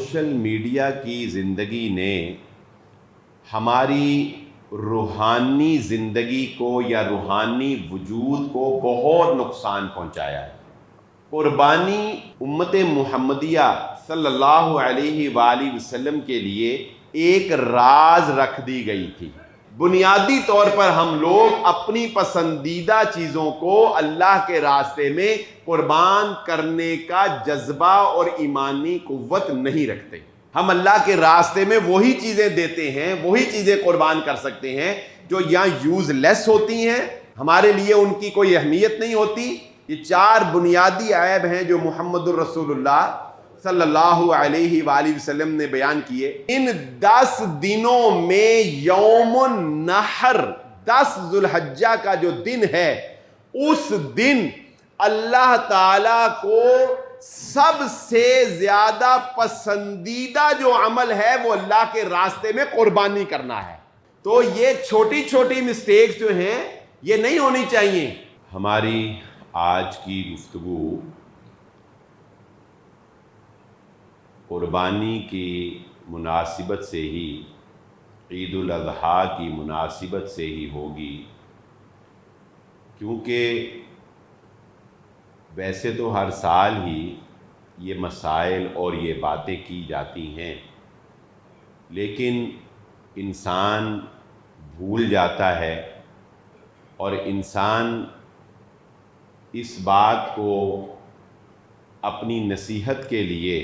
Social media کی زندگی نے ہماری روحانی زندگی کو یا روحانی وجود کو بہت نقصان پہنچایا ہے۔ قربانی امت محمدیہ صلی اللہ علیہ وآلہ وسلم کے لیے ایک راز رکھ دی گئی تھی۔ بنیادی طور پر ہم لوگ اپنی پسندیدہ چیزوں کو اللہ کے راستے میں قربان کرنے کا جذبہ اور ایمانی قوت نہیں رکھتے۔ ہم اللہ کے راستے میں وہی چیزیں دیتے ہیں، وہی چیزیں قربان کر سکتے ہیں جو یہاں یوز لیس ہوتی ہیں، ہمارے لیے ان کی کوئی اہمیت نہیں ہوتی۔ یہ 4 بنیادی عیب ہیں جو محمد الرسول اللہ صلی اللہ علیہ وآلہ وسلم نے بیان کیے۔ ان 10 دنوں میں یوم النحر 10 ذی الحجہ کا جو دن ہے، اس دن اللہ تعالی کو سب سے زیادہ پسندیدہ جو عمل ہے وہ اللہ کے راستے میں قربانی کرنا ہے۔ تو یہ چھوٹی چھوٹی مسٹیکس جو ہیں یہ نہیں ہونی چاہیے۔ ہماری آج کی گفتگو قربانی کی مناسبت سے ہی، عید الاضحیٰ کی مناسبت سے ہی ہوگی، کیونکہ ویسے تو ہر سال ہی یہ مسائل اور یہ باتیں کی جاتی ہیں، لیکن انسان بھول جاتا ہے اور انسان اس بات کو اپنی نصیحت کے لیے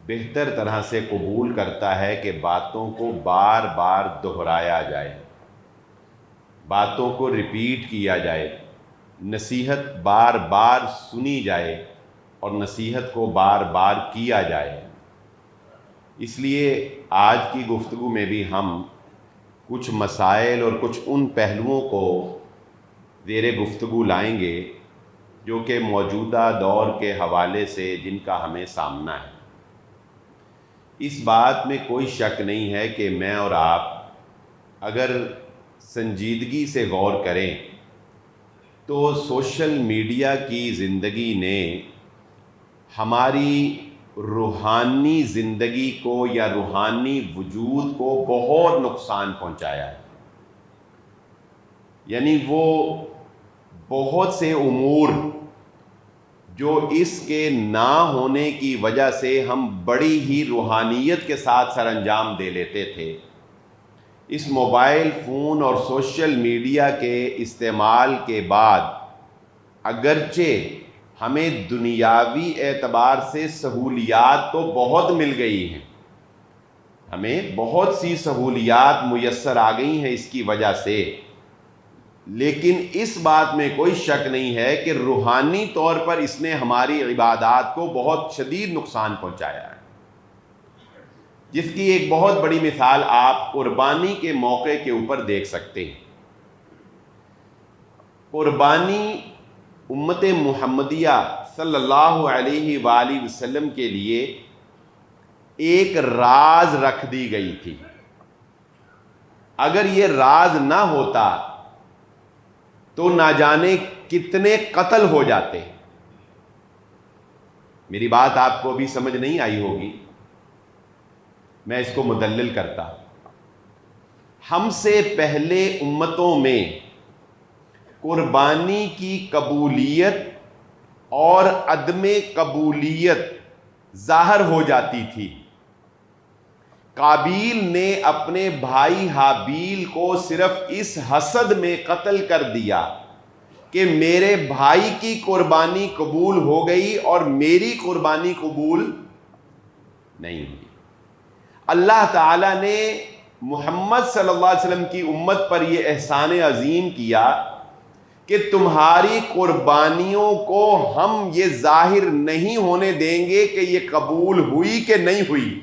بہتر طرح سے قبول کرتا ہے کہ باتوں کو بار بار دہرایا جائے، باتوں کو ریپیٹ کیا جائے، نصیحت بار بار سنی جائے اور نصیحت کو بار بار کیا جائے۔ اس لیے آج کی گفتگو میں بھی ہم کچھ مسائل اور کچھ ان پہلوؤں کو زیر گفتگو لائیں گے جو کہ موجودہ دور کے حوالے سے جن کا ہمیں سامنا ہے۔ اس بات میں کوئی شک نہیں ہے کہ میں اور آپ اگر سنجیدگی سے غور کریں تو سوشل میڈیا کی زندگی نے ہماری روحانی زندگی کو یا روحانی وجود کو بہت نقصان پہنچایا ہے۔ یعنی وہ بہت سے امور جو اس کے نہ ہونے کی وجہ سے ہم بڑی ہی روحانیت کے ساتھ سر انجام دے لیتے تھے، اس موبائل فون اور سوشل میڈیا کے استعمال کے بعد اگرچہ ہمیں دنیاوی اعتبار سے سہولیات تو بہت مل گئی ہیں، ہمیں بہت سی سہولیات میسر آ گئی ہیں اس کی وجہ سے، لیکن اس بات میں کوئی شک نہیں ہے کہ روحانی طور پر اس نے ہماری عبادات کو بہت شدید نقصان پہنچایا ہے، جس کی ایک بہت بڑی مثال آپ قربانی کے موقع کے اوپر دیکھ سکتے ہیں۔ قربانی امت محمدیہ صلی اللہ علیہ وآلہ وسلم کے لیے ایک راز رکھ دی گئی تھی۔ اگر یہ راز نہ ہوتا تو نہ جانے کتنے قتل ہو جاتے۔ میری بات آپ کو ابھی سمجھ نہیں آئی ہوگی، میں اس کو مدلل کرتا۔ ہم سے پہلے امتوں میں قربانی کی قبولیت اور عدم قبولیت ظاہر ہو جاتی تھی۔ قابیل نے اپنے بھائی حابیل کو صرف اس حسد میں قتل کر دیا کہ میرے بھائی کی قربانی قبول ہو گئی اور میری قربانی قبول نہیں ہوئی۔ اللہ تعالیٰ نے محمد صلی اللہ علیہ وسلم کی امت پر یہ احسان عظیم کیا کہ تمہاری قربانیوں کو ہم یہ ظاہر نہیں ہونے دیں گے کہ یہ قبول ہوئی کہ نہیں ہوئی۔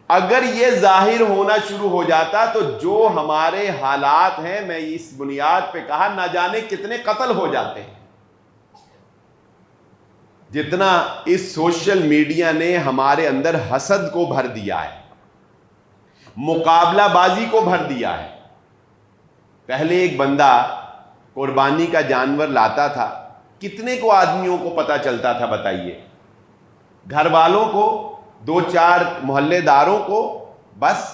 اگر یہ ظاہر ہونا شروع ہو جاتا تو جو ہمارے حالات ہیں، میں اس بنیاد پہ کہا، نہ جانے کتنے قتل ہو جاتے ہیں۔ جتنا اس سوشل میڈیا نے ہمارے اندر حسد کو بھر دیا ہے، مقابلہ بازی کو بھر دیا ہے۔ پہلے ایک بندہ قربانی کا جانور لاتا تھا، کتنے کو آدمیوں کو پتہ چلتا تھا بتائیے؟ گھر والوں کو، 2-4 محلے داروں کو، بس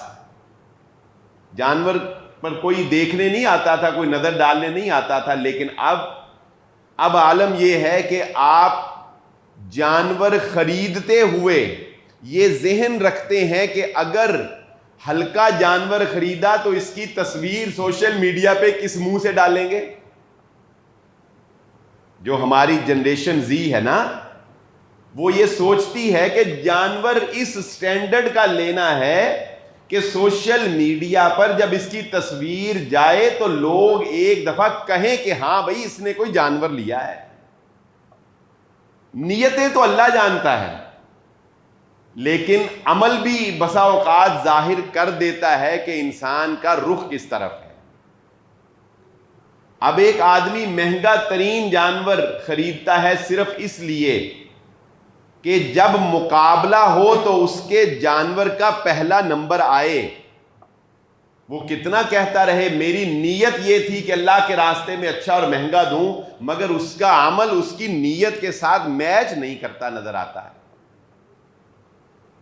جانور پر کوئی دیکھنے نہیں آتا تھا، کوئی نظر ڈالنے نہیں آتا تھا. لیکن اب عالم یہ ہے کہ آپ جانور خریدتے ہوئے یہ ذہن رکھتے ہیں کہ اگر ہلکا جانور خریدا تو اس کی تصویر سوشل میڈیا پہ کس منہ سے ڈالیں گے. جو ہماری جنریشن زی ہے نا، وہ یہ سوچتی ہے کہ جانور اس سٹینڈرڈ کا لینا ہے کہ سوشل میڈیا پر جب اس کی تصویر جائے تو لوگ ایک دفعہ کہیں کہ ہاں بھائی اس نے کوئی جانور لیا ہے. نیتیں تو اللہ جانتا ہے، لیکن عمل بھی بسا اوقات ظاہر کر دیتا ہے کہ انسان کا رخ کس طرف ہے. اب ایک آدمی مہنگا ترین جانور خریدتا ہے صرف اس لیے کہ جب مقابلہ ہو تو اس کے جانور کا پہلا نمبر آئے. وہ کتنا کہتا رہے میری نیت یہ تھی کہ اللہ کے راستے میں اچھا اور مہنگا دوں، مگر اس کا عمل اس کی نیت کے ساتھ میچ نہیں کرتا نظر آتا ہے.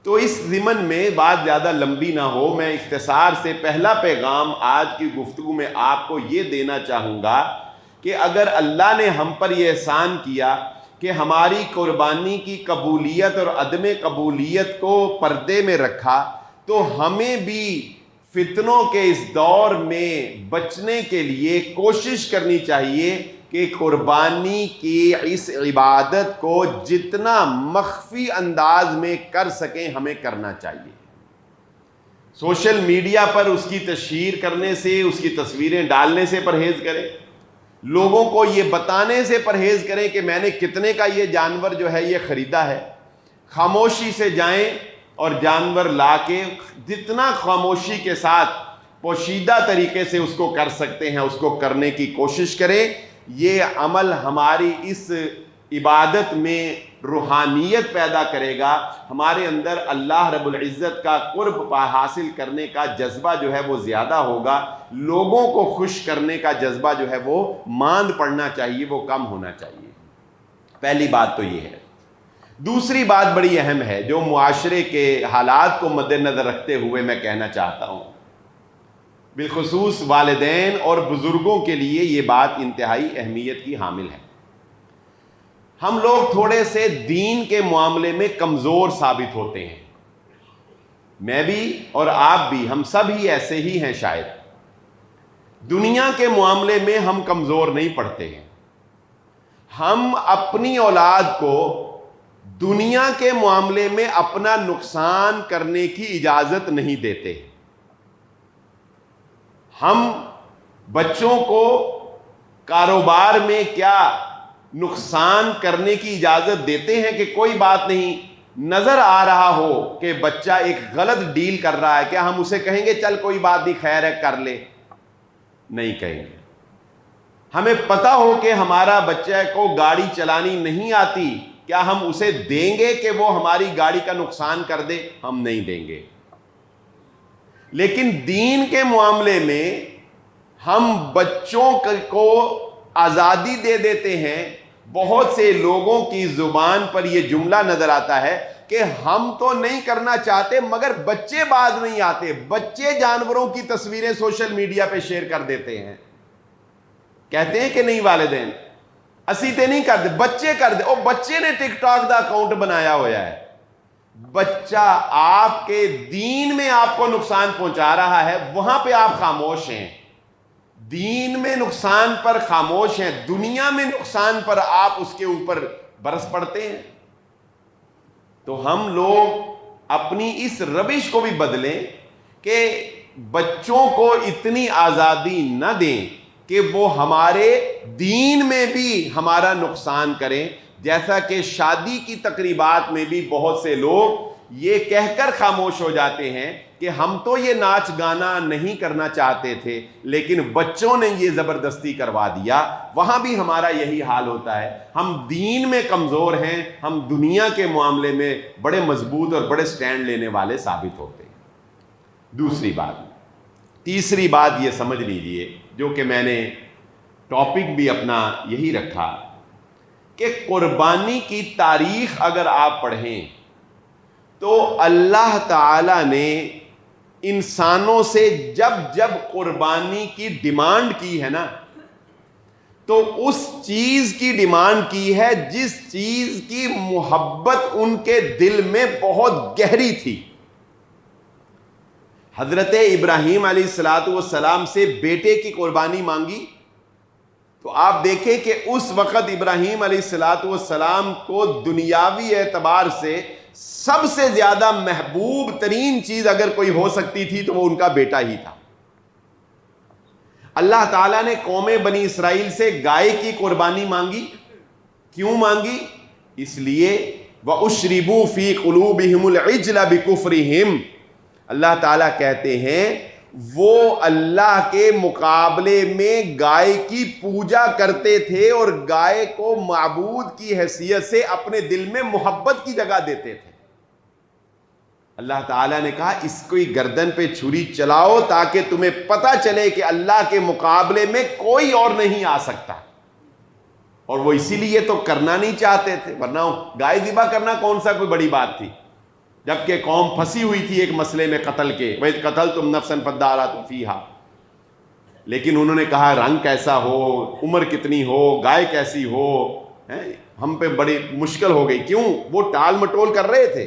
تو اس ضمن میں بات زیادہ لمبی نہ ہو، میں اختصار سے پہلا پیغام آج کی گفتگو میں آپ کو یہ دینا چاہوں گا کہ اگر اللہ نے ہم پر یہ احسان کیا کہ ہماری قربانی کی قبولیت اور عدم قبولیت کو پردے میں رکھا، تو ہمیں بھی فتنوں کے اس دور میں بچنے کے لیے کوشش کرنی چاہیے کہ قربانی کی اس عبادت کو جتنا مخفی انداز میں کر سکیں ہمیں کرنا چاہیے. سوشل میڈیا پر اس کی تشہیر کرنے سے، اس کی تصویریں ڈالنے سے پرہیز کریں. لوگوں کو یہ بتانے سے پرہیز کریں کہ میں نے کتنے کا یہ جانور جو ہے یہ خریدا ہے. خاموشی سے جائیں اور جانور لا کے جتنا خاموشی کے ساتھ پوشیدہ طریقے سے اس کو کر سکتے ہیں اس کو کرنے کی کوشش کریں. یہ عمل ہماری اس عبادت میں روحانیت پیدا کرے گا، ہمارے اندر اللہ رب العزت کا قرب حاصل کرنے کا جذبہ جو ہے وہ زیادہ ہوگا. لوگوں کو خوش کرنے کا جذبہ جو ہے وہ ماند پڑنا چاہیے، وہ کم ہونا چاہیے. پہلی بات تو یہ ہے. دوسری بات بڑی اہم ہے جو معاشرے کے حالات کو مد نظر رکھتے ہوئے میں کہنا چاہتا ہوں، بالخصوص والدین اور بزرگوں کے لیے یہ بات انتہائی اہمیت کی حامل ہے. ہم لوگ تھوڑے سے دین کے معاملے میں کمزور ثابت ہوتے ہیں. میں بھی اور آپ بھی، ہم سب ہی ایسے ہی ہیں. شاید دنیا کے معاملے میں ہم کمزور نہیں پڑتے ہیں. ہم اپنی اولاد کو دنیا کے معاملے میں اپنا نقصان کرنے کی اجازت نہیں دیتے. ہم بچوں کو کاروبار میں کیا نقصان کرنے کی اجازت دیتے ہیں کہ کوئی بات نہیں، نظر آ رہا ہو کہ بچہ ایک غلط ڈیل کر رہا ہے، کیا ہم اسے کہیں گے چل کوئی بات نہیں خیر ہے کر لے؟ نہیں کہیں گے. ہمیں پتا ہو کہ ہمارا بچہ کو گاڑی چلانی نہیں آتی، کیا ہم اسے دیں گے کہ وہ ہماری گاڑی کا نقصان کر دے؟ ہم نہیں دیں گے. لیکن دین کے معاملے میں ہم بچوں کو آزادی دے دیتے ہیں. بہت سے لوگوں کی زبان پر یہ جملہ نظر آتا ہے کہ ہم تو نہیں کرنا چاہتے مگر بچے باز نہیں آتے. بچے جانوروں کی تصویریں سوشل میڈیا پہ شیئر کر دیتے ہیں. کہتے ہیں کہ نہیں والدین اسی تے نہیں کرتے، بچے کر دے. اور بچے نے ٹک ٹاک دا اکاؤنٹ بنایا ہوا ہے. بچہ آپ کے دین میں آپ کو نقصان پہنچا رہا ہے، وہاں پہ آپ خاموش ہیں. دین میں نقصان پر خاموش ہیں، دنیا میں نقصان پر آپ اس کے اوپر برس پڑتے ہیں. تو ہم لوگ اپنی اس روش کو بھی بدلیں کہ بچوں کو اتنی آزادی نہ دیں کہ وہ ہمارے دین میں بھی ہمارا نقصان کریں. جیسا کہ شادی کی تقریبات میں بھی بہت سے لوگ یہ کہہ کر خاموش ہو جاتے ہیں کہ ہم تو یہ ناچ گانا نہیں کرنا چاہتے تھے لیکن بچوں نے یہ زبردستی کروا دیا. وہاں بھی ہمارا یہی حال ہوتا ہے. ہم دین میں کمزور ہیں، ہم دنیا کے معاملے میں بڑے مضبوط اور بڑے سٹینڈ لینے والے ثابت ہوتے ہیں. دوسری بات، تیسری بات یہ سمجھ لیجئے جو کہ میں نے ٹاپک بھی اپنا یہی رکھا کہ قربانی کی تاریخ اگر آپ پڑھیں تو اللہ تعالی نے انسانوں سے جب جب قربانی کی ڈیمانڈ کی ہے نا، تو اس چیز کی ڈیمانڈ کی ہے جس چیز کی محبت ان کے دل میں بہت گہری تھی۔ حضرت ابراہیم علیہ السلام سے بیٹے کی قربانی مانگی، تو آپ دیکھیں کہ اس وقت ابراہیم علیہ السلام کو دنیاوی اعتبار سے سب سے زیادہ محبوب ترین چیز اگر کوئی ہو سکتی تھی تو وہ ان کا بیٹا ہی تھا۔ اللہ تعالیٰ نے قوم بنی اسرائیل سے گائے کی قربانی مانگی، کیوں مانگی؟ اس لیے وَأُشْرِبُوا فِي قُلُوبِهِمُ الْعِجْلَ بِكُفْرِهِمْ، اللہ تعالیٰ کہتے ہیں وہ اللہ کے مقابلے میں گائے کی پوجا کرتے تھے اور گائے کو معبود کی حیثیت سے اپنے دل میں محبت کی جگہ دیتے تھے۔ اللہ تعالیٰ نے کہا اس کو گردن پہ چھری چلاؤ تاکہ تمہیں پتہ چلے کہ اللہ کے مقابلے میں کوئی اور نہیں آ سکتا، اور وہ اسی لیے تو کرنا نہیں چاہتے تھے، ورنہ گائے ذبح کرنا کون سا کوئی بڑی بات تھی، جبکہ قوم پھنسی ہوئی تھی ایک مسئلے میں قتل کے، وَإِذْ قَتَلْتُمْ نَفْسًا فَادَّارَأْتُمْ فِيهَا، لیکن انہوں نے کہا رنگ کیسا ہو، عمر کتنی ہو، گائے کیسی ہو، ہم پہ بڑی مشکل ہو گئی۔ کیوں؟ وہ ٹال مٹول کر رہے تھے،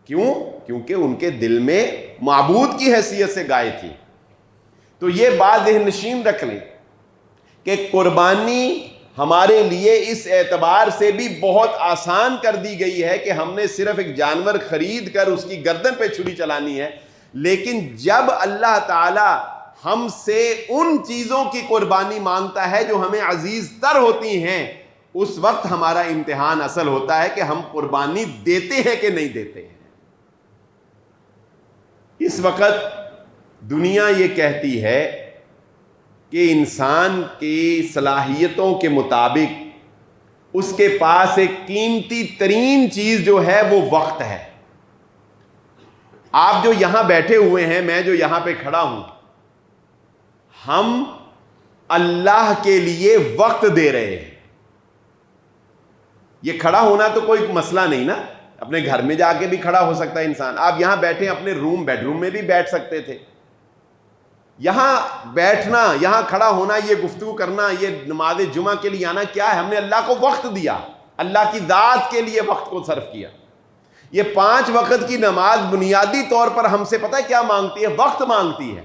کیوں؟ کیونکہ ان کے دل میں معبود کی حیثیت سے گائے تھی۔ تو یہ بات ذہن نشین رکھ لیں کہ قربانی ہمارے لیے اس اعتبار سے بھی بہت آسان کر دی گئی ہے کہ ہم نے صرف ایک جانور خرید کر اس کی گردن پہ چھری چلانی ہے، لیکن جب اللہ تعالی ہم سے ان چیزوں کی قربانی مانگتا ہے جو ہمیں عزیز تر ہوتی ہیں، اس وقت ہمارا امتحان اصل ہوتا ہے کہ ہم قربانی دیتے ہیں کہ نہیں دیتے ہیں۔ اس وقت دنیا یہ کہتی ہے کہ انسان کی صلاحیتوں کے مطابق اس کے پاس ایک قیمتی ترین چیز جو ہے وہ وقت ہے۔ آپ جو یہاں بیٹھے ہوئے ہیں، میں جو یہاں پہ کھڑا ہوں، ہم اللہ کے لیے وقت دے رہے ہیں۔ یہ کھڑا ہونا تو کوئی مسئلہ نہیں نا، اپنے گھر میں جا کے بھی کھڑا ہو سکتا ہے انسان، آپ یہاں بیٹھے اپنے بیڈ روم میں بھی بیٹھ سکتے تھے۔ یہاں بیٹھنا، یہاں کھڑا ہونا، یہ گفتگو کرنا، یہ نماز جمعہ کے لیے آنا کیا ہے؟ ہم نے اللہ کو وقت دیا، اللہ کی ذات کے لیے وقت کو صرف کیا۔ یہ 5 وقت کی نماز بنیادی طور پر ہم سے پتہ ہے کیا مانگتی ہے؟ وقت مانگتی ہے،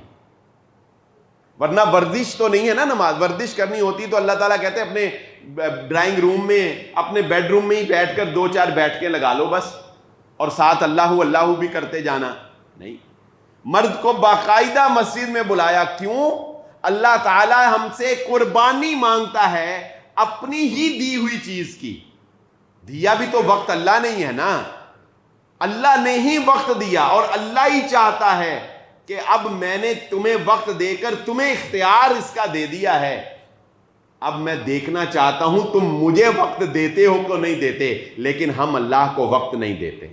ورنہ ورزش تو نہیں ہے نا نماز۔ ورزش کرنی ہوتی تو اللہ تعالیٰ کہتے ہیں اپنے ڈرائنگ روم میں، اپنے بیڈ روم میں ہی بیٹھ کر 2-4 بیٹھ کے لگا لو بس، اور ساتھ اللہ اللہ بھی کرتے جانا۔ نہیں، مرد کو باقاعدہ مسجد میں بلایا، کیوں؟ اللہ تعالیٰ ہم سے قربانی مانگتا ہے اپنی ہی دی ہوئی چیز کی۔ دیا بھی تو وقت اللہ نہیں ہے نا، اللہ نے ہی وقت دیا، اور اللہ ہی چاہتا ہے کہ اب میں نے تمہیں وقت دے کر تمہیں اختیار اس کا دے دیا ہے، اب میں دیکھنا چاہتا ہوں تم مجھے وقت دیتے ہو کہ نہیں دیتے، لیکن ہم اللہ کو وقت نہیں دیتے۔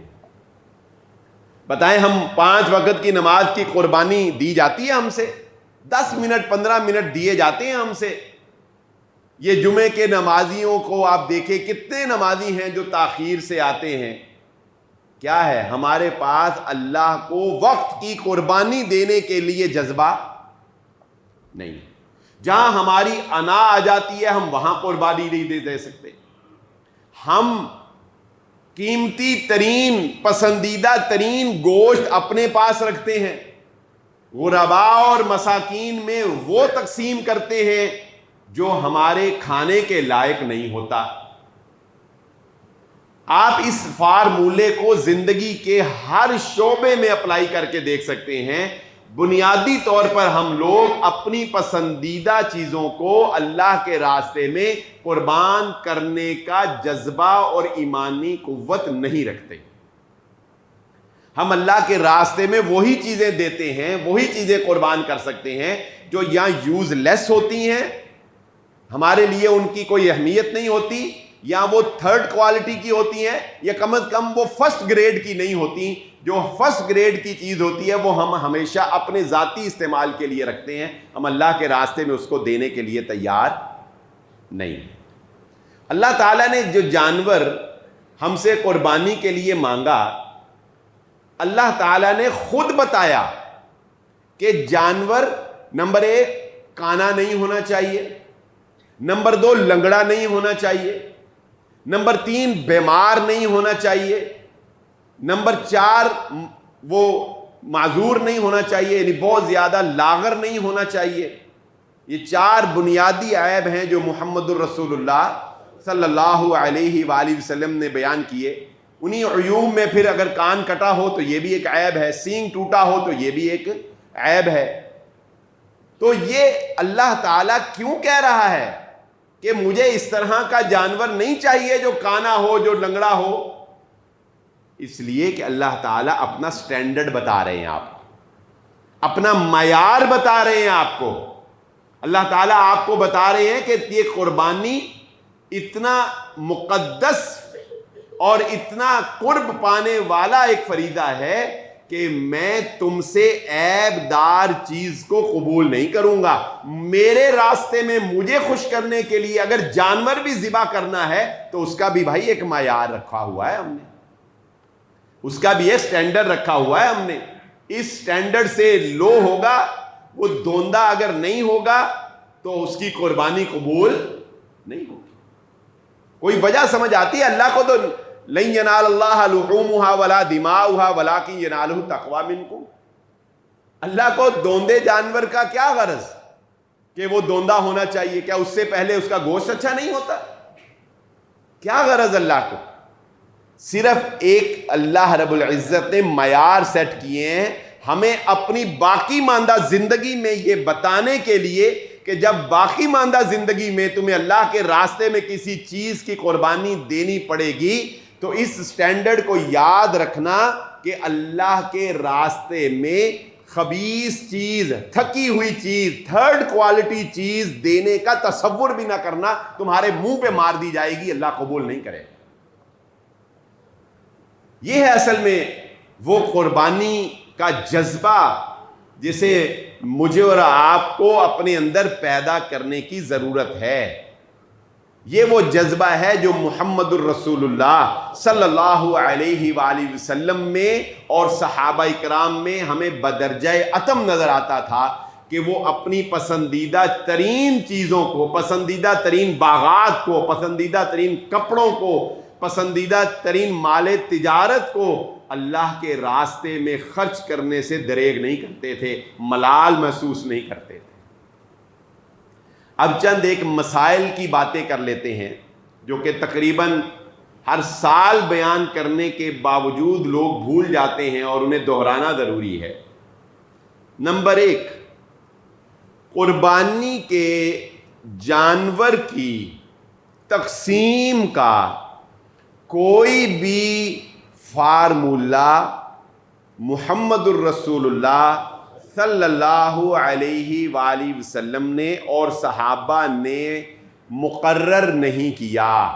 بتائیں، ہم 5 وقت کی نماز کی قربانی دی جاتی ہے ہم سے، 10 منٹ 15 منٹ دیے جاتے ہیں ہم سے۔ یہ جمعے کے نمازیوں کو آپ دیکھیں، کتنے نمازی ہیں جو تاخیر سے آتے ہیں۔ کیا ہے؟ ہمارے پاس اللہ کو وقت کی قربانی دینے کے لیے جذبہ نہیں۔ جہاں ہماری انا آ جاتی ہے ہم وہاں قربانی نہیں دے سکتے۔ ہم قیمتی ترین، پسندیدہ ترین گوشت اپنے پاس رکھتے ہیں، غرباء اور مساکین میں وہ تقسیم کرتے ہیں جو ہمارے کھانے کے لائق نہیں ہوتا۔ آپ اس فارمولے کو زندگی کے ہر شعبے میں اپلائی کر کے دیکھ سکتے ہیں۔ بنیادی طور پر ہم لوگ اپنی پسندیدہ چیزوں کو اللہ کے راستے میں قربان کرنے کا جذبہ اور ایمانی قوت نہیں رکھتے۔ ہم اللہ کے راستے میں وہی چیزیں دیتے ہیں، وہی چیزیں قربان کر سکتے ہیں جو یا یوز لیس ہوتی ہیں، ہمارے لیے ان کی کوئی اہمیت نہیں ہوتی، یا وہ 3rd کوالٹی کی ہوتی ہیں، یا کم از کم وہ 1st گریڈ کی نہیں ہوتی۔ جو 1st گریڈ کی چیز ہوتی ہے وہ ہم ہمیشہ اپنے ذاتی استعمال کے لیے رکھتے ہیں، ہم اللہ کے راستے میں اس کو دینے کے لیے تیار نہیں۔ اللہ تعالیٰ نے جو جانور ہم سے قربانی کے لیے مانگا، اللہ تعالیٰ نے خود بتایا کہ جانور نمبر 1 کانا نہیں ہونا چاہیے، نمبر 2 لنگڑا نہیں ہونا چاہیے، نمبر 3 بیمار نہیں ہونا چاہیے، نمبر 4 وہ معذور نہیں ہونا چاہیے، یعنی بہت زیادہ لاغر نہیں ہونا چاہیے۔ یہ 4 بنیادی عیب ہیں جو محمد الرسول اللہ صلی اللہ علیہ وآلہ وسلم نے بیان کیے۔ انہی عیوب میں پھر اگر کان کٹا ہو تو یہ بھی ایک عیب ہے، سینگ ٹوٹا ہو تو یہ بھی ایک عیب ہے۔ تو یہ اللہ تعالیٰ کیوں کہہ رہا ہے کہ مجھے اس طرح کا جانور نہیں چاہیے جو کانا ہو، جو لنگڑا ہو؟ اس لیے کہ اللہ تعالیٰ اپنا سٹینڈرڈ بتا رہے ہیں آپ کو، اپنا معیار بتا رہے ہیں آپ کو۔ اللہ تعالیٰ آپ کو بتا رہے ہیں کہ یہ قربانی اتنا مقدس اور اتنا قرب پانے والا ایک فریضہ ہے کہ میں تم سے عیب دار چیز کو قبول نہیں کروں گا۔ میرے راستے میں مجھے خوش کرنے کے لیے اگر جانور بھی ذبح کرنا ہے تو اس کا بھی بھائی ایک معیار رکھا ہوا ہے ہم نے، اس کا بھی ایک سٹینڈرڈ رکھا ہوا ہے ہم نے۔ اس سٹینڈرڈ سے لو ہوگا، وہ دوندہ اگر نہیں ہوگا تو اس کی قربانی قبول نہیں ہوگی۔ کوئی وجہ سمجھ آتی ہے؟ اللہ کو تو لن ینال اللہ لحومها ولا دماؤها ولکن ینالہ التقوی منکم۔ اللہ کو دوندے جانور کا کیا غرض کہ وہ دوندہ ہونا چاہیے؟ کیا اس سے پہلے اس کا گوشت اچھا نہیں ہوتا؟ کیا غرض اللہ کو؟ صرف ایک اللہ رب العزت نے معیار سیٹ کیے ہیں ہمیں اپنی باقی ماندہ زندگی میں یہ بتانے کے لیے کہ جب باقی ماندہ زندگی میں تمہیں اللہ کے راستے میں کسی چیز کی قربانی دینی پڑے گی تو اس سٹینڈرڈ کو یاد رکھنا کہ اللہ کے راستے میں خبیث چیز، تھکی ہوئی چیز، تھرڈ کوالٹی چیز دینے کا تصور بھی نہ کرنا، تمہارے منہ پہ مار دی جائے گی، اللہ قبول نہیں کرے۔ یہ ہے اصل میں وہ قربانی کا جذبہ جسے مجھے اور آپ کو اپنے اندر پیدا کرنے کی ضرورت ہے۔ یہ وہ جذبہ ہے جو محمد الرسول اللہ صلی اللہ علیہ وآلہ وسلم میں اور صحابہ کرام میں ہمیں بدرجہ اتم نظر آتا تھا کہ وہ اپنی پسندیدہ ترین چیزوں کو، پسندیدہ ترین باغات کو، پسندیدہ ترین کپڑوں کو، پسندیدہ ترین مال تجارت کو اللہ کے راستے میں خرچ کرنے سے دریغ نہیں کرتے تھے، ملال محسوس نہیں کرتے تھے۔ اب چند ایک مسائل کی باتیں کر لیتے ہیں جو کہ تقریباً ہر سال بیان کرنے کے باوجود لوگ بھول جاتے ہیں اور انہیں دہرانا ضروری ہے۔ نمبر 1، قربانی کے جانور کی تقسیم کا کوئی بھی فارمولہ محمد الرسول اللہ صلی اللہ علیہ وآلہ وسلم نے اور صحابہ نے مقرر نہیں کیا۔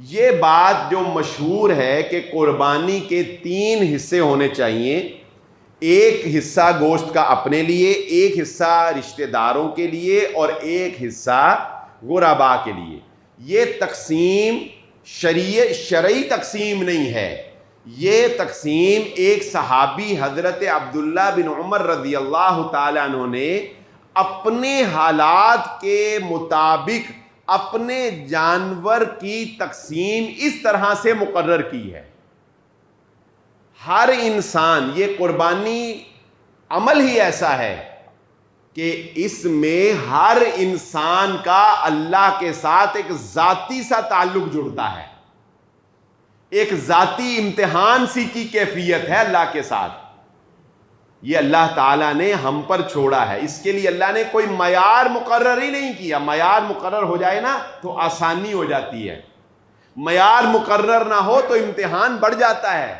یہ بات جو مشہور ہے کہ قربانی کے 3 حصے ہونے چاہیے، ایک حصہ گوشت کا اپنے لیے، ایک حصہ رشتہ داروں کے لیے اور ایک حصہ غرباء کے لیے۔ یہ تقسیم شرعی تقسیم نہیں ہے، یہ تقسیم ایک صحابی حضرت عبداللہ بن عمر رضی اللہ تعالیٰ عنہ نے اپنے حالات کے مطابق اپنے جانور کی تقسیم اس طرح سے مقرر کی ہے۔ ہر انسان، یہ قربانی عمل ہی ایسا ہے کہ اس میں ہر انسان کا اللہ کے ساتھ ایک ذاتی سا تعلق جڑتا ہے، ایک ذاتی امتحان سی کی کیفیت ہے اللہ کے ساتھ۔ یہ اللہ تعالیٰ نے ہم پر چھوڑا ہے، اس کے لیے اللہ نے کوئی معیار مقرر ہی نہیں کیا۔ معیار مقرر ہو جائے نا تو آسانی ہو جاتی ہے، معیار مقرر نہ ہو تو امتحان بڑھ جاتا ہے۔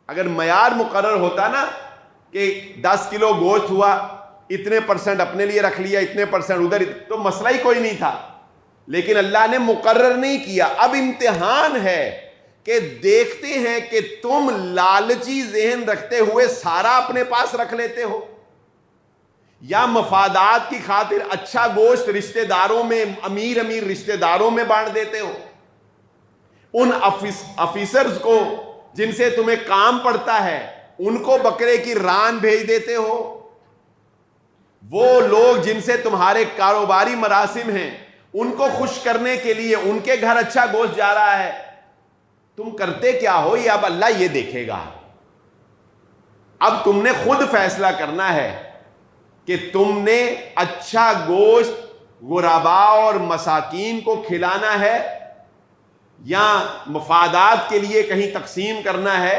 اگر معیار مقرر ہوتا نا کہ 10 کلو گوشت ہوا، اتنے % اپنے لیے رکھ لیا، اتنے % ادھر، تو مسئلہ ہی کوئی نہیں تھا، لیکن اللہ نے مقرر نہیں کیا۔ اب امتحان ہے کہ دیکھتے ہیں کہ تم لالچی ذہن رکھتے ہوئے سارا اپنے پاس رکھ لیتے ہو یا مفادات کی خاطر اچھا گوشت رشتہ داروں میں، امیر رشتہ داروں میں بانٹ دیتے ہو، ان آفیسرز کو جن سے تمہیں کام پڑتا ہے ان کو بکرے کی ران بھیج دیتے ہو، وہ لوگ جن سے تمہارے کاروباری مراسم ہیں ان کو خوش کرنے کے لیے ان کے گھر اچھا گوشت جا رہا ہے، تم کرتے کیا ہو یہ اب اللہ یہ دیکھے گا۔ اب تم نے خود فیصلہ کرنا ہے کہ تم نے اچھا گوشت غرباء اور مساکین کو کھلانا ہے یا مفادات کے لیے کہیں تقسیم کرنا ہے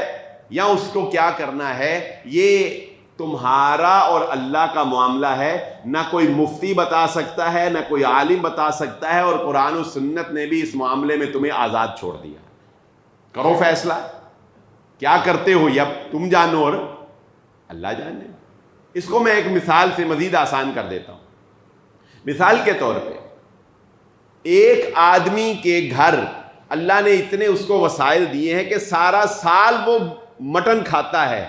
یا اس کو کیا کرنا ہے۔ یہ تمہارا اور اللہ کا معاملہ ہے، نہ کوئی مفتی بتا سکتا ہے، نہ کوئی عالم بتا سکتا ہے، اور قرآن و سنت نے بھی اس معاملے میں تمہیں آزاد چھوڑ دیا۔ کرو فیصلہ، کیا کرتے ہو یہ اب تم جانو اور اللہ جانے۔ اس کو میں ایک مثال سے مزید آسان کر دیتا ہوں۔ مثال کے طور پہ ایک آدمی کے گھر اللہ نے اتنے اس کو وسائل دیے ہیں کہ سارا سال وہ مٹن کھاتا ہے،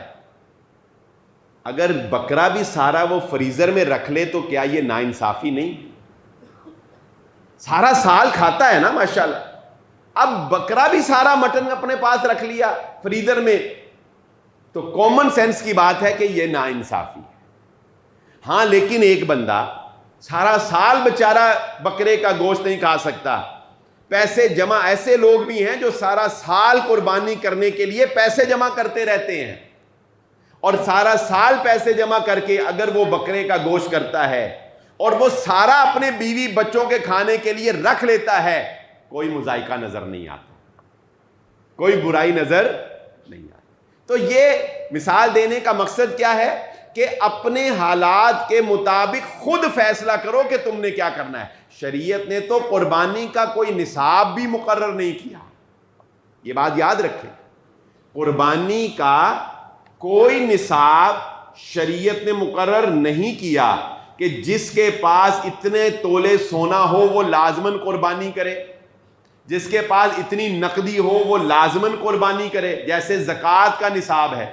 اگر بکرا بھی سارا وہ فریزر میں رکھ لے تو کیا یہ ناانصافی نہیں؟ سارا سال کھاتا ہے نا ماشاءاللہ، اب بکرا بھی سارا مٹن اپنے پاس رکھ لیا فریزر میں، تو کامن سینس کی بات ہے کہ یہ ناانصافی ہے۔ ہاں لیکن ایک بندہ سارا سال بیچارہ بکرے کا گوشت نہیں کھا سکتا، پیسے جمع، ایسے لوگ بھی ہیں جو سارا سال قربانی کرنے کے لیے پیسے جمع کرتے رہتے ہیں، اور سارا سال پیسے جمع کر کے اگر وہ بکرے کا گوشت کرتا ہے اور وہ سارا اپنے بیوی بچوں کے کھانے کے لیے رکھ لیتا ہے، کوئی مذائقہ نظر نہیں آتا، کوئی برائی نظر نہیں آتی۔ تو یہ مثال دینے کا مقصد کیا ہے کہ اپنے حالات کے مطابق خود فیصلہ کرو کہ تم نے کیا کرنا ہے۔ شریعت نے تو قربانی کا کوئی نصاب بھی مقرر نہیں کیا، یہ بات یاد رکھیں، قربانی کا کوئی نصاب شریعت نے مقرر نہیں کیا کہ جس کے پاس اتنے تولے سونا ہو وہ لازماً قربانی کرے، جس کے پاس اتنی نقدی ہو وہ لازماً قربانی کرے۔ جیسے زکوٰۃ کا نصاب ہے،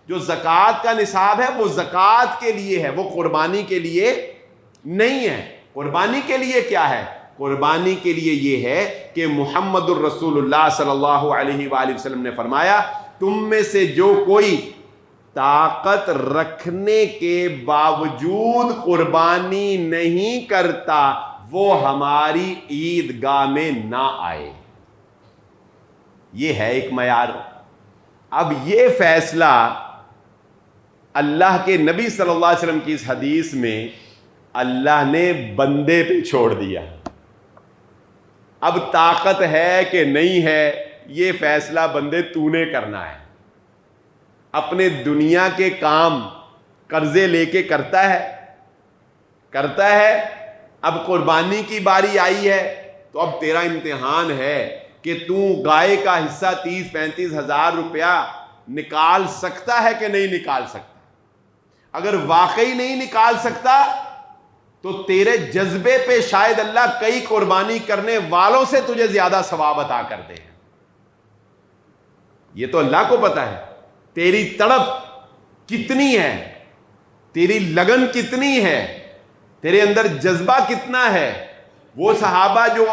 جو زکوٰۃ کا نصاب ہے وہ زکوٰۃ کے لیے ہے، وہ قربانی کے لیے نہیں ہے۔ قربانی کے لیے کیا ہے؟ قربانی کے لیے یہ ہے کہ محمد الرسول اللہ صلی اللہ علیہ وآلہ وسلم نے فرمایا، تم میں سے جو کوئی طاقت رکھنے کے باوجود قربانی نہیں کرتا وہ ہماری عیدگاہ میں نہ آئے۔ یہ ہے ایک معیار۔ اب یہ فیصلہ اللہ کے نبی صلی اللہ علیہ وسلم کی اس حدیث میں اللہ نے بندے پہ چھوڑ دیا۔ اب طاقت ہے کہ نہیں ہے یہ فیصلہ بندے تو نے کرنا ہے۔ اپنے دنیا کے کام قرضے لے کے کرتا ہے، اب قربانی کی باری آئی ہے تو اب تیرا امتحان ہے کہ تو گائے کا حصہ 30-35 ہزار روپیہ نکال سکتا ہے کہ نہیں نکال سکتا۔ اگر واقعی نہیں نکال سکتا تو تیرے جذبے پہ شاید اللہ کئی قربانی کرنے والوں سے تجھے زیادہ ثواب عطا کر دے۔ یہ تو اللہ کو پتا ہے تیری تڑپ کتنی ہے، تیری لگن کتنی ہے، تیرے اندر جذبہ کتنا ہے۔ وہ صحابہ جو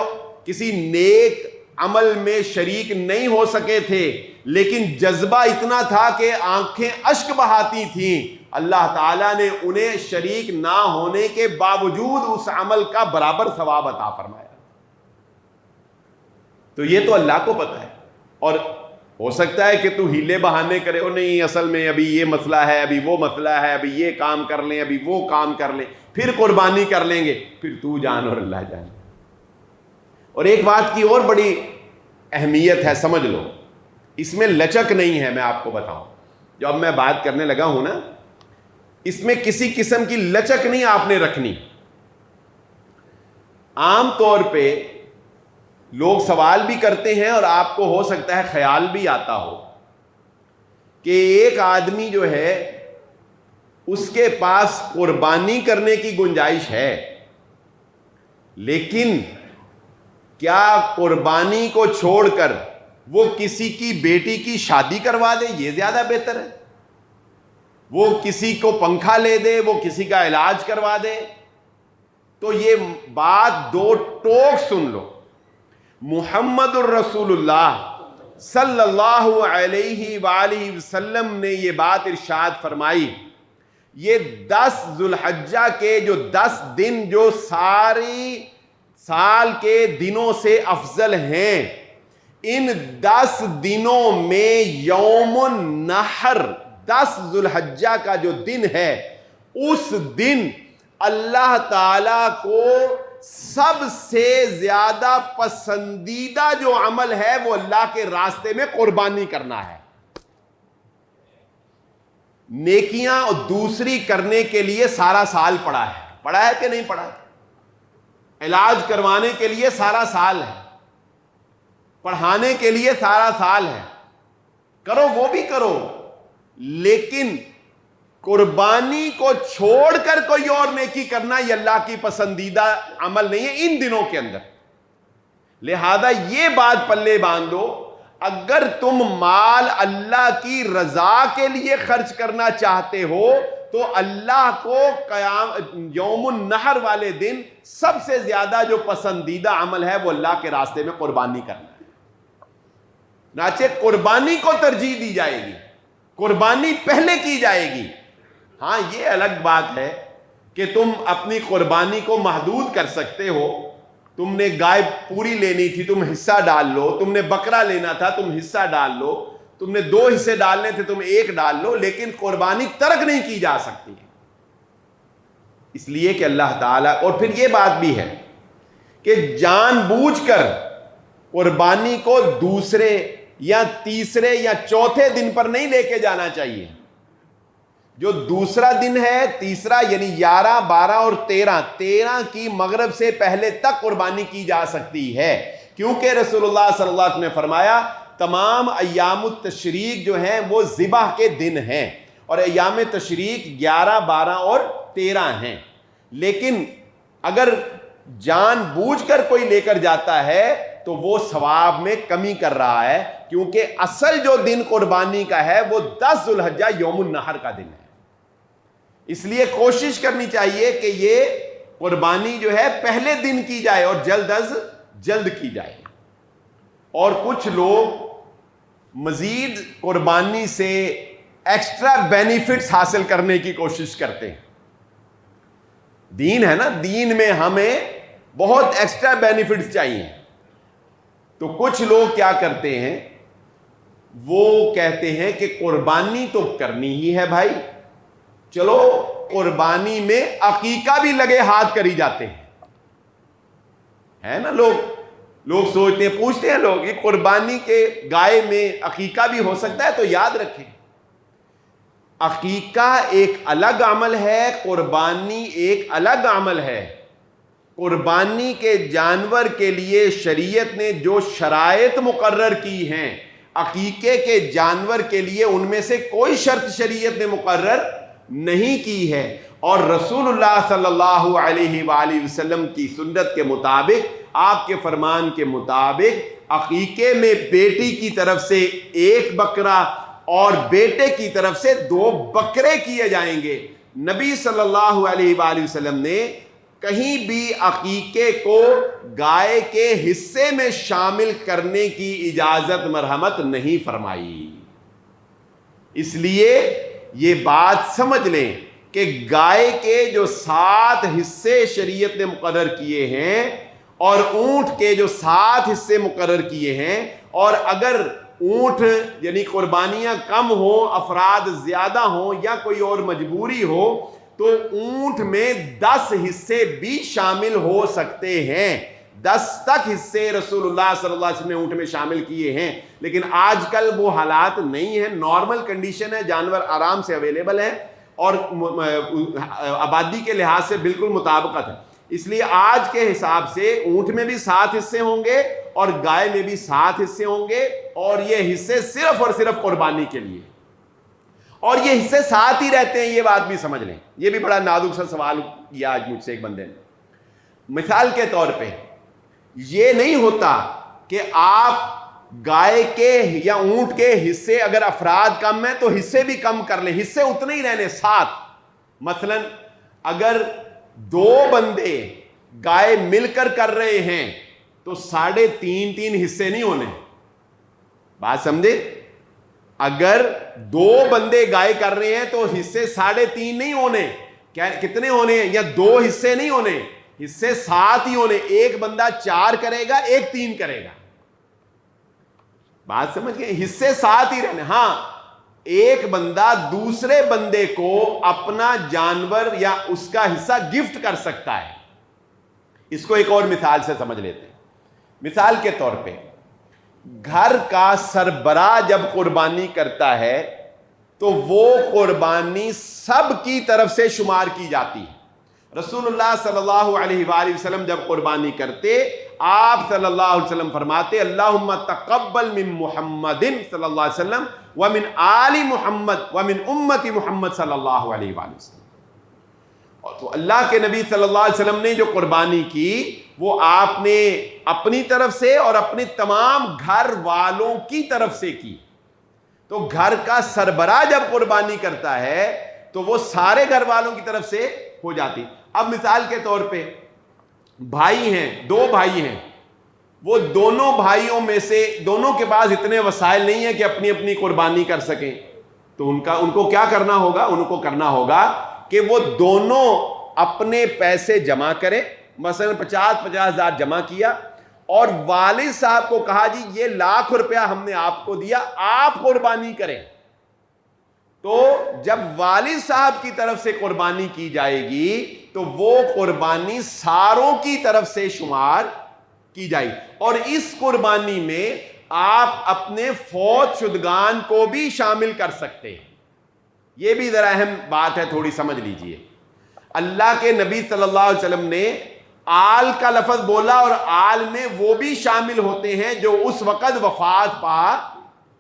کسی نیک عمل میں شریک نہیں ہو سکے تھے لیکن جذبہ اتنا تھا کہ آنکھیں اشک بہاتی تھیں، اللہ تعالیٰ نے انہیں شریک نہ ہونے کے باوجود اس عمل کا برابر ثواب عطا فرمایا۔ تو یہ تو اللہ کو پتہ ہے، اور ہو سکتا ہے کہ تو ہیلے بہانے کرے ہو، نہیں اصل میں ابھی یہ مسئلہ ہے، ابھی وہ مسئلہ ہے، ابھی یہ کام کر لیں، ابھی وہ کام کر لیں، پھر قربانی کر لیں گے، پھر تو جان اور اللہ جان۔ اور ایک بات کی اور بڑی اہمیت ہے، سمجھ لو، اس میں لچک نہیں ہے۔ میں آپ کو بتاؤں، جو اب میں بات کرنے لگا ہوں نا، اس میں کسی قسم کی لچک نہیں آپ نے رکھنی۔ عام طور پہ لوگ سوال بھی کرتے ہیں اور آپ کو ہو سکتا ہے خیال بھی آتا ہو کہ ایک آدمی جو ہے اس کے پاس قربانی کرنے کی گنجائش ہے، لیکن کیا قربانی کو چھوڑ کر وہ کسی کی بیٹی کی شادی کروا دے؟ یہ زیادہ بہتر ہے۔ وہ کسی کو پنکھا لے دے، وہ کسی کا علاج کروا دے۔ تو یہ بات دو ٹوک سن لو، محمد الرسول اللہ صلی اللہ علیہ وآلہ وسلم نے یہ بات ارشاد فرمائی، یہ 10 ذوالحجہ کے جو 10 دن جو ساری سال کے دنوں سے افضل ہیں، ان 10 دنوں میں یوم النحر 10 ذوالحجہ کا جو دن ہے، اس دن اللہ تعالی کو سب سے زیادہ پسندیدہ جو عمل ہے وہ اللہ کے راستے میں قربانی کرنا ہے۔ نیکیاں اور دوسری کرنے کے لیے سارا سال پڑا ہے کہ نہیں پڑا؟ علاج کروانے کے لیے سارا سال ہے، پڑھانے کے لیے سارا سال ہے، کرو وہ بھی کرو، لیکن قربانی کو چھوڑ کر کوئی اور نیکی کرنا یہ اللہ کی پسندیدہ عمل نہیں ہے ان دنوں کے اندر۔ لہذا یہ بات پلے باندھو، اگر تم مال اللہ کی رضا کے لیے خرچ کرنا چاہتے ہو تو اللہ کو یوم النحر والے دن سب سے زیادہ جو پسندیدہ عمل ہے وہ اللہ کے راستے میں قربانی کرنا ہے۔ چنانچہ قربانی کو ترجیح دی جائے گی، قربانی پہلے کی جائے گی۔ ہاں یہ الگ بات ہے کہ تم اپنی قربانی کو محدود کر سکتے ہو، تم نے گائے پوری لینی تھی تم حصہ ڈال لو، تم نے بکرا لینا تھا تم حصہ ڈال لو، تم نے 2 حصے ڈالنے تھے تم 1 ڈال لو، لیکن قربانی ترک نہیں کی جا سکتی، اس لیے کہ اللہ تعالیٰ۔ اور پھر یہ بات بھی ہے کہ جان بوجھ کر قربانی کو دوسرے یا تیسرے یا چوتھے دن پر نہیں لے کے جانا چاہیے۔ جو دوسرا دن ہے، تیسرا یعنی 11، 12 اور 13 کی مغرب سے پہلے تک قربانی کی جا سکتی ہے، کیونکہ رسول اللہ صلی اللہ علیہ وسلم نے فرمایا تمام ایام التشریق جو ہیں وہ ذبح کے دن ہیں، اور ایام تشریق 11، 12 اور 13 ہیں۔ لیکن اگر جان بوجھ کر کوئی لے کر جاتا ہے تو وہ ثواب میں کمی کر رہا ہے، کیونکہ اصل جو دن قربانی کا ہے وہ 10 ذوالحجہ یوم النحر کا دن ہے۔ اس لیے کوشش کرنی چاہیے کہ یہ قربانی جو ہے پہلے دن کی جائے اور جلد از جلد کی جائے۔ اور کچھ لوگ مزید قربانی سے ایکسٹرا بینیفٹس حاصل کرنے کی کوشش کرتے ہیں۔ دین ہے نا، دین میں ہمیں بہت ایکسٹرا بینیفٹس چاہیے، تو کچھ لوگ کیا کرتے ہیں، وہ کہتے ہیں کہ قربانی تو کرنی ہی ہے بھائی، چلو قربانی میں عقیقہ بھی لگے ہاتھ کری جاتے ہیں، ہے نا۔ لوگ سوچتے ہیں، پوچھتے ہیں لوگ، یہ قربانی کے گائے میں عقیقہ بھی ہو سکتا ہے؟ تو یاد رکھیں، عقیقہ ایک الگ عمل ہے، قربانی ایک الگ عمل ہے۔ قربانی کے جانور کے لیے شریعت نے جو شرائط مقرر کی ہیں، عقیقے کے جانور کے لیے ان میں سے کوئی شرط شریعت نے مقرر نہیں کی ہے، اور رسول اللہ صلی اللہ علیہ وآلہ وسلم کی سنت کے مطابق، آپ کے فرمان کے مطابق، عقیقے میں بیٹی کی طرف سے 1 بکرا اور بیٹے کی طرف سے 2 بکرے کیے جائیں گے۔ نبی صلی اللہ علیہ وآلہ وسلم نے کہیں بھی عقیقے کو گائے کے حصے میں شامل کرنے کی اجازت مرحمت نہیں فرمائی۔ اس لیے یہ بات سمجھ لیں کہ گائے کے جو 7 حصے شریعت نے مقرر کیے ہیں اور اونٹ کے جو 7 حصے مقرر کیے ہیں، اور اگر اونٹ یعنی قربانیاں کم ہوں، افراد زیادہ ہوں یا کوئی اور مجبوری ہو، تو اونٹ میں 10 حصے بھی شامل ہو سکتے ہیں۔ 10 تک حصے رسول اللہ صلی اللہ علیہ وسلم نے اونٹ میں شامل کیے ہیں، لیکن آج کل وہ حالات نہیں ہیں، نارمل کنڈیشن ہے، جانور آرام سے اویلیبل ہیں اور آبادی کے لحاظ سے بالکل مطابقت ہے۔ اس لیے آج کے حساب سے اونٹ میں بھی 7 حصے ہوں گے اور گائے میں بھی 7 حصے ہوں گے، اور یہ حصے صرف اور صرف قربانی کے لیے، اور یہ حصے ساتھ ہی رہتے ہیں، یہ بات بھی سمجھ لیں۔ یہ بھی بڑا نازک سا سوال کیا آج مجھ سے ایک بندے نے۔ مثال کے طور پہ یہ نہیں ہوتا کہ آپ گائے کے یا اونٹ کے حصے اگر افراد کم ہیں تو حصے بھی کم کر لیں، حصے اتنے ہی رہنے 7۔ مثلا اگر 2 بندے گائے مل کر رہے ہیں تو 3.5 حصے نہیں ہونے، بات سمجھے؟ اگر 2 بندے گائے کر رہے ہیں تو حصے 3.5 نہیں ہونے، کتنے ہونے ہیں؟ یا 2 حصے نہیں ہونے، حصے 7 ہی ہونے. ایک بندہ 4 کرے گا، ایک 3 کرے گا. بات سمجھ گئے؟ حصے 7 ہی رہنے. ہاں ایک بندہ دوسرے بندے کو اپنا جانور یا اس کا حصہ گفٹ کر سکتا ہے. اس کو ایک اور مثال سے سمجھ لیتے ہیں. مثال کے طور پہ گھر کا سربراہ جب قربانی کرتا ہے تو وہ قربانی سب کی طرف سے شمار کی جاتی ہے. رسول اللہ صلی اللہ علیہ وآلہ وسلم جب قربانی کرتے، آپ صلی اللہ علیہ وسلم فرماتے اللہم تقبل من محمد صلی اللہ علیہ وسلم ومن آل محمد ومن امت محمد صلی اللہ علیہ وآلہ وسلم. اور تو اللہ کے نبی صلی اللہ علیہ وسلم نے جو قربانی کی وہ آپ نے اپنی طرف سے اور اپنے تمام گھر والوں کی طرف سے کی. تو گھر کا سربراہ جب قربانی کرتا ہے تو وہ سارے گھر والوں کی طرف سے ہو جاتی. اب مثال کے طور پہ بھائی ہیں، 2 بھائی ہیں، وہ دونوں بھائیوں میں سے دونوں کے پاس اتنے وسائل نہیں ہیں کہ اپنی اپنی قربانی کر سکیں. تو ان کو کیا کرنا ہوگا؟ ان کو کرنا ہوگا کہ وہ دونوں اپنے پیسے جمع کریں. مثلا 50,000 ہزار جمع کیا اور والد صاحب کو کہا جی یہ ₹1,00,000 ہم نے آپ کو دیا، آپ قربانی کریں. تو جب والد صاحب کی طرف سے قربانی کی جائے گی تو وہ قربانی ساروں کی طرف سے شمار کی جائے. اور اس قربانی میں آپ اپنے فوت شدگان کو بھی شامل کر سکتے ہیں. یہ بھی ذرا اہم بات ہے، تھوڑی سمجھ لیجئے. اللہ کے نبی صلی اللہ علیہ وسلم نے آل کا لفظ بولا اور آل میں وہ بھی شامل ہوتے ہیں جو اس وقت وفات پا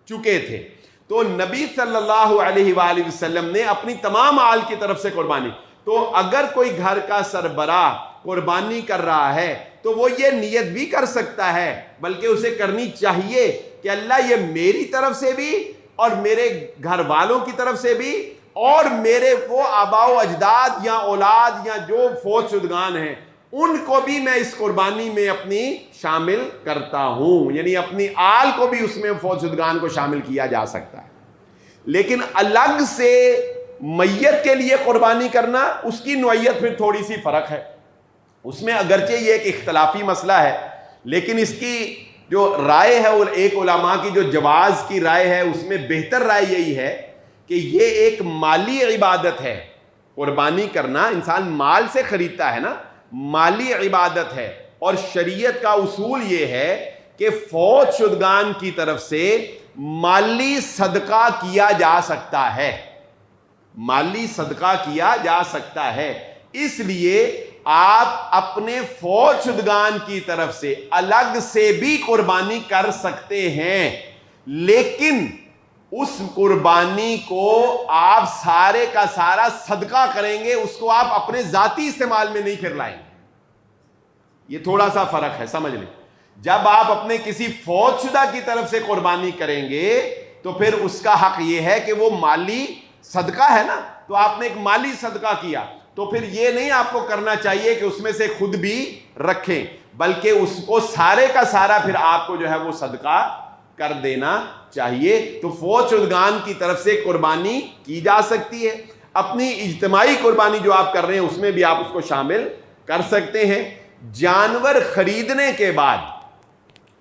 چکے تھے. تو نبی صلی اللہ علیہ وآلہ وسلم نے اپنی تمام آل کی طرف سے قربانی. تو اگر کوئی گھر کا سربراہ قربانی کر رہا ہے تو وہ یہ نیت بھی کر سکتا ہے، بلکہ اسے کرنی چاہیے کہ اللہ یہ میری طرف سے بھی اور میرے گھر والوں کی طرف سے بھی اور میرے وہ آباء و اجداد یا اولاد یا جو فوت شدگان ہیں ان کو بھی میں اس قربانی میں اپنی شامل کرتا ہوں. یعنی اپنی آل کو بھی اس میں فوت شدگان کو شامل کیا جا سکتا ہے. لیکن الگ سے میت کے لیے قربانی کرنا، اس کی نوعیت پھر تھوڑی سی فرق ہے. اس میں اگرچہ یہ ایک اختلافی مسئلہ ہے لیکن اس کی جو رائے ہے، ایک علماء کی جو جواز کی رائے ہے، اس میں بہتر رائے یہی ہے کہ یہ ایک مالی عبادت ہے. قربانی کرنا انسان مال سے خریدتا ہے نا، مالی عبادت ہے. اور شریعت کا اصول یہ ہے کہ فوت شدگان کی طرف سے مالی صدقہ کیا جا سکتا ہے، مالی صدقہ کیا جا سکتا ہے. اس لیے آپ اپنے فوت شدگان کی طرف سے الگ سے بھی قربانی کر سکتے ہیں، لیکن اس قربانی کو آپ سارے کا سارا صدقہ کریں گے، اس کو آپ اپنے ذاتی استعمال میں نہیں پھر لائیں گے. یہ تھوڑا سا فرق ہے، سمجھ لیں. جب آپ اپنے کسی فوت شدہ کی طرف سے قربانی کریں گے تو پھر اس کا حق یہ ہے کہ وہ مالی صدقہ ہے نا، تو آپ نے ایک مالی صدقہ کیا تو پھر یہ نہیں آپ کو کرنا چاہیے کہ اس میں سے خود بھی رکھیں، بلکہ اس کو سارے کا سارا پھر آپ کو جو ہے وہ صدقہ کر دینا چاہیے. تو فوت شدگان کی طرف سے قربانی کی جا سکتی ہے. اپنی اجتماعی قربانی جو آپ کر رہے ہیں اس میں بھی آپ اس کو شامل کر سکتے ہیں. جانور خریدنے کے بعد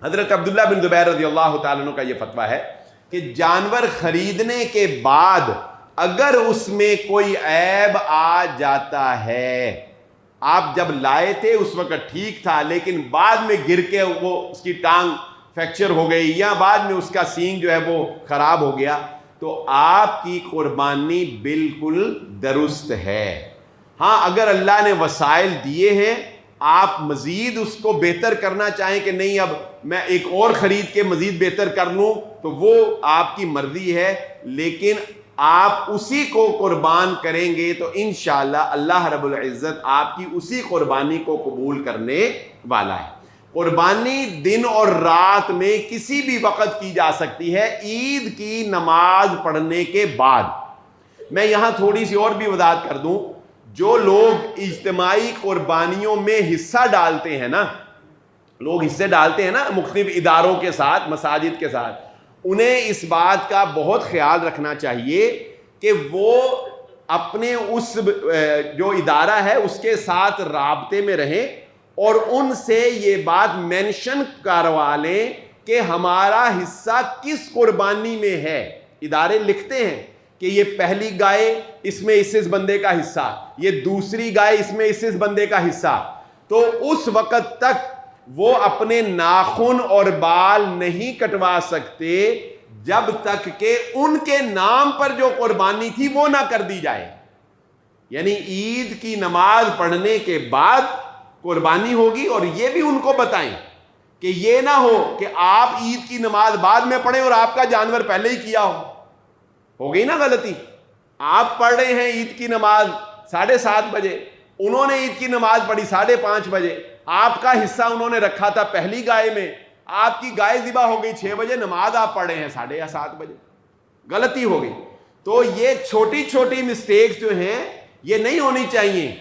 حضرت عبداللہ بن زبیر رضی اللہ تعالیٰ عنہ کا یہ فتویٰ ہے کہ جانور خریدنے کے بعد اگر اس میں کوئی عیب آ جاتا ہے، آپ جب لائے تھے اس وقت ٹھیک تھا لیکن بعد میں گر کے وہ اس کی ٹانگ فریکچر ہو گئی یا بعد میں اس کا سینگ جو ہے وہ خراب ہو گیا، تو آپ کی قربانی بالکل درست ہے. ہاں اگر اللہ نے وسائل دیے ہیں، آپ مزید اس کو بہتر کرنا چاہیں کہ نہیں اب میں ایک اور خرید کے مزید بہتر کر لوں تو وہ آپ کی مرضی ہے، لیکن آپ اسی کو قربان کریں گے تو انشاءاللہ اللہ رب العزت آپ کی اسی قربانی کو قبول کرنے والا ہے. قربانی دن اور رات میں کسی بھی وقت کی جا سکتی ہے، عید کی نماز پڑھنے کے بعد. میں یہاں تھوڑی سی اور بھی وضاحت کر دوں، جو لوگ اجتماعی قربانیوں میں حصہ ڈالتے ہیں نا، لوگ حصے ڈالتے ہیں نا مختلف اداروں کے ساتھ، مساجد کے ساتھ، انہیں اس بات کا بہت خیال رکھنا چاہیے کہ وہ اپنے اس جو ادارہ ہے اس کے ساتھ رابطے میں رہیں اور ان سے یہ بات مینشن کروا لیں کہ ہمارا حصہ کس قربانی میں ہے. ادارے لکھتے ہیں کہ یہ پہلی گائے اس میں اس بندے کا حصہ, یہ دوسری گائے اس میں اس بندے کا حصہ. تو اس وقت تک وہ اپنے ناخن اور بال نہیں کٹوا سکتے جب تک کہ ان کے نام پر جو قربانی تھی وہ نہ کر دی جائے. یعنی عید کی نماز پڑھنے کے بعد قربانی ہوگی, اور یہ بھی ان کو بتائیں کہ یہ نہ ہو کہ آپ عید کی نماز بعد میں پڑھیں اور آپ کا جانور پہلے ہی کیا ہو گئی نا غلطی. آپ پڑھ رہے ہیں عید کی نماز 7:30 بجے, انہوں نے عید کی نماز پڑھی 5:30 بجے, آپ کا حصہ انہوں نے رکھا تھا پہلی گائے میں, آپ کی گائے ذبح ہو گئی 6 بجے, نماز آپ پڑھ رہے ہیں 7:30 بجے, غلطی ہو گئی. تو یہ چھوٹی چھوٹی مسٹیکس جو ہیں یہ نہیں ہونی چاہیے.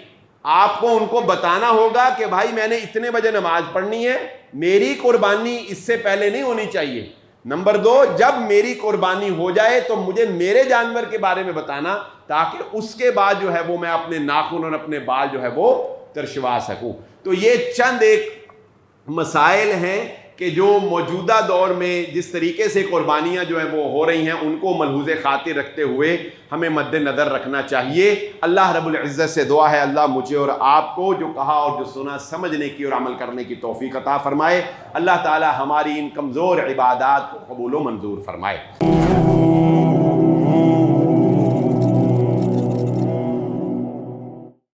آپ کو ان کو بتانا ہوگا کہ بھائی میں نے اتنے بجے نماز پڑھنی ہے, میری قربانی اس سے پہلے نہیں ہونی چاہیے. نمبر 2, جب میری قربانی ہو جائے تو مجھے میرے جانور کے بارے میں بتانا تاکہ اس کے بعد جو ہے وہ میں اپنے ناخن اور اپنے بال جو ہے وہ ترشوا سکوں. تو یہ چند ایک مسائل ہیں کہ جو موجودہ دور میں جس طریقے سے قربانیاں جو ہیں وہ ہو رہی ہیں ان کو ملحوظ خاطر رکھتے ہوئے ہمیں مد نظر رکھنا چاہیے. اللہ رب العزت سے دعا ہے اللہ مجھے اور آپ کو جو کہا اور جو سنا سمجھنے کی اور عمل کرنے کی توفیق عطا فرمائے. اللہ تعالی ہماری ان کمزور عبادات کو قبول و منظور فرمائے.